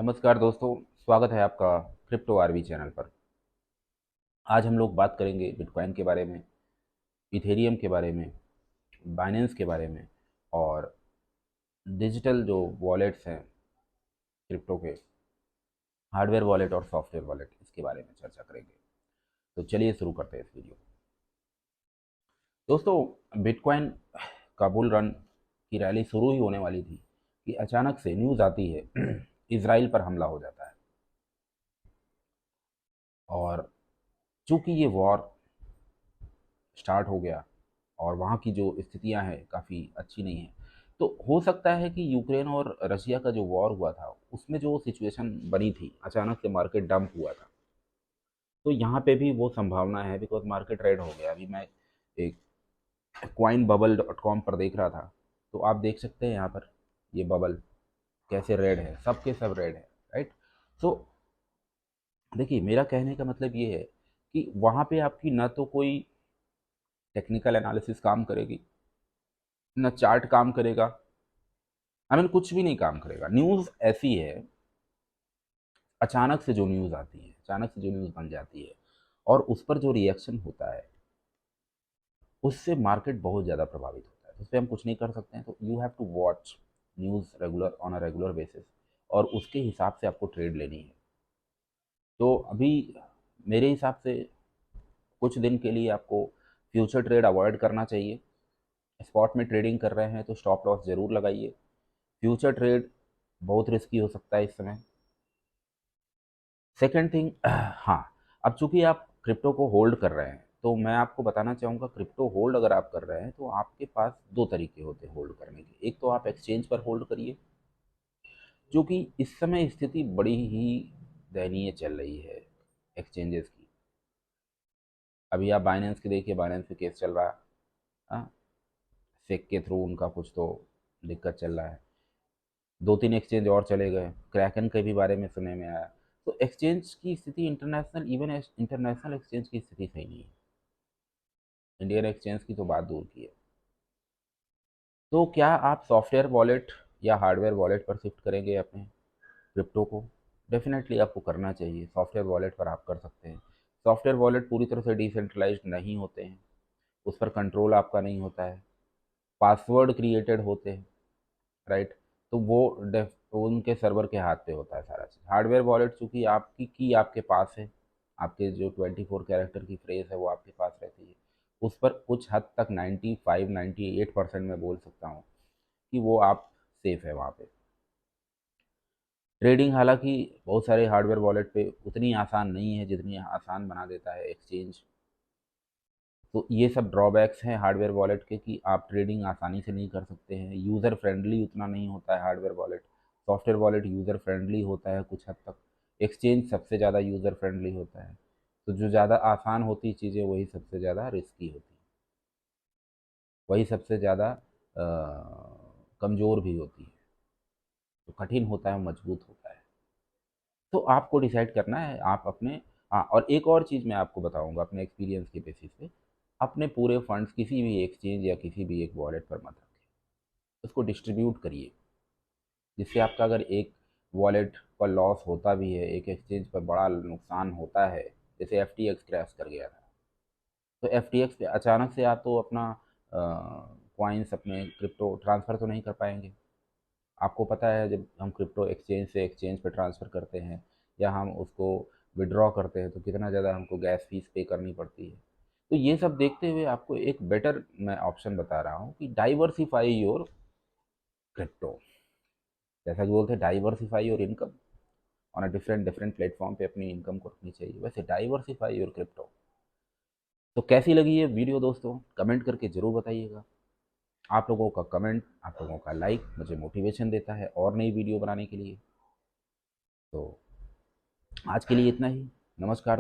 नमस्कार दोस्तों, स्वागत है आपका क्रिप्टो आरवी चैनल पर। आज हम लोग बात करेंगे बिटकॉइन के बारे में, इथेरियम के बारे में, बाइनेंस के बारे में और डिजिटल जो वॉलेट्स हैं क्रिप्टो के, हार्डवेयर वॉलेट और सॉफ्टवेयर वॉलेट, इसके बारे में चर्चा करेंगे। तो चलिए शुरू करते हैं इस वीडियो को। दोस्तों, बिटकॉइन का बुल रन की रैली शुरू ही होने वाली थी कि अचानक से न्यूज़ आती है इसराइल पर हमला हो जाता है। और चूंकि ये वॉर स्टार्ट हो गया और वहाँ की जो स्थितियाँ हैं काफ़ी अच्छी नहीं हैं, तो हो सकता है कि यूक्रेन और रशिया का जो वॉर हुआ था उसमें जो सिचुएशन बनी थी, अचानक से मार्केट डंप हुआ था, तो यहाँ पे भी वो संभावना है बिकॉज मार्केट रेड हो गया। अभी मैं एक coinbubble.com पर देख रहा था, तो आप देख सकते हैं यहाँ पर ये बबल कैसे रेड है, सब के सब रेड है, राइट। सो देखिए, मेरा कहने का मतलब ये है कि वहाँ पे आपकी ना तो कोई टेक्निकल एनालिसिस काम करेगी, ना चार्ट काम करेगा, कुछ भी नहीं काम करेगा। न्यूज़ ऐसी है, अचानक से जो न्यूज़ आती है, अचानक से जो न्यूज़ बन जाती है और उस पर जो रिएक्शन होता है, उससे मार्केट बहुत ज़्यादा प्रभावित होता है। तो उस पर हम कुछ नहीं कर सकते हैं। तो you have to watch news regular on a regular basis और उसके हिसाब से आपको ट्रेड लेनी है। तो अभी मेरे हिसाब से कुछ दिन के लिए आपको फ्यूचर ट्रेड अवॉइड करना चाहिए। स्पॉट में ट्रेडिंग कर रहे हैं तो स्टॉप लॉस ज़रूर लगाइए। फ्यूचर ट्रेड बहुत रिस्की हो सकता है इस समय। सेकंड थिंग, हाँ, अब चूंकि आप क्रिप्टो को होल्ड कर रहे हैं तो मैं आपको बताना चाहूँगा, क्रिप्टो होल्ड अगर आप कर रहे हैं तो आपके पास दो तरीके होते हैं होल्ड करने के। एक तो आप एक्सचेंज पर होल्ड करिए, जो कि इस समय स्थिति बड़ी ही दयनीय चल रही है एक्सचेंजेस की। अभी आप बाइनेंस के देखिए, बाइनेंस पे केस चल रहा है। हाँ, सेक के थ्रू उनका कुछ तो दिक्कत चल रहा है। दो तीन एक्सचेंज और चले गए, क्रैकन के भी बारे में सुनने में आया। तो एक्सचेंज की स्थिति इंटरनेशनल, इवन इंटरनेशनल एक्सचेंज की स्थिति सही नहीं है। इंडियन एक्सचेंज की तो बात दूर की है। तो क्या आप सॉफ्टवेयर वॉलेट या हार्डवेयर वॉलेट पर शिफ्ट करेंगे अपने क्रिप्टो को? डेफिनेटली आपको करना चाहिए। सॉफ्टवेयर वॉलेट पर आप कर सकते हैं। सॉफ्टवेयर वॉलेट पूरी तरह से डिसेंट्रलाइज्ड नहीं होते हैं, उस पर कंट्रोल आपका नहीं होता है, पासवर्ड क्रिएटेड होते हैं, राइट। तो वो उनके सर्वर के हाथ पे होता है सारा चीज़। हार्डवेयर वॉलेट चूँकि आपकी की आपके पास है, आपके जो 24 कैरेक्टर की फ्रेज है वो आपके पास रहती है, उस पर कुछ हद तक 95-98% मैं बोल सकता हूँ कि वो आप सेफ़ है वहाँ पे। ट्रेडिंग हालांकि बहुत सारे हार्डवेयर वॉलेट पे उतनी आसान नहीं है जितनी आसान बना देता है एक्सचेंज। तो ये सब ड्रॉबैक्स हैं हार्डवेयर वॉलेट के कि आप ट्रेडिंग आसानी से नहीं कर सकते हैं। यूज़र फ्रेंडली उतना नहीं होता है hardware wallet. Software wallet user friendly होता है कुछ हद तक। एक्सचेंज सबसे ज़्यादा यूज़र फ्रेंडली होता है। तो जो ज़्यादा आसान होती चीज़ें वही सबसे ज़्यादा रिस्की होती हैं, वही सबसे ज़्यादा कमज़ोर भी होती है। तो कठिन होता है, मजबूत होता है। तो आपको डिसाइड करना है आप अपने। हाँ, और एक और चीज़ मैं आपको बताऊंगा अपने एक्सपीरियंस के बेसिस पे। अपने पूरे फंड्स किसी भी एक्सचेंज या किसी भी एक वॉलेट पर मत रखें, उसको डिस्ट्रीब्यूट करिए, जिससे आपका अगर एक वॉलेट पर लॉस होता भी है, एक एक्सचेंज पर बड़ा नुकसान होता है, जैसे एफ टी एक्स क्रैश कर गया था, तो एफ टी एक्स पे अचानक से आप तो अपना कॉइन्स, अपने क्रिप्टो ट्रांसफ़र तो नहीं कर पाएंगे। आपको पता है जब हम क्रिप्टो एक्सचेंज से एक्सचेंज पे ट्रांसफ़र करते हैं या हम उसको विड्रॉ करते हैं तो कितना ज़्यादा हमको गैस फीस पे करनी पड़ती है। तो ये सब देखते हुए आपको एक बेटर मैं ऑप्शन बता रहा हूँ कि डाइवर्सिफाई योर क्रिप्टो। जैसा कि बोलते हैं diversify your income, on a different different platform पे अपनी इनकम को रखनी चाहिए, वैसे डाइवर्सिफाई योर क्रिप्टो। तो कैसी लगी ये वीडियो दोस्तों, कमेंट करके ज़रूर बताइएगा। आप लोगों का कमेंट, आप लोगों का लाइक मुझे मोटिवेशन देता है और नई वीडियो बनाने के लिए। तो आज के लिए इतना ही। नमस्कार।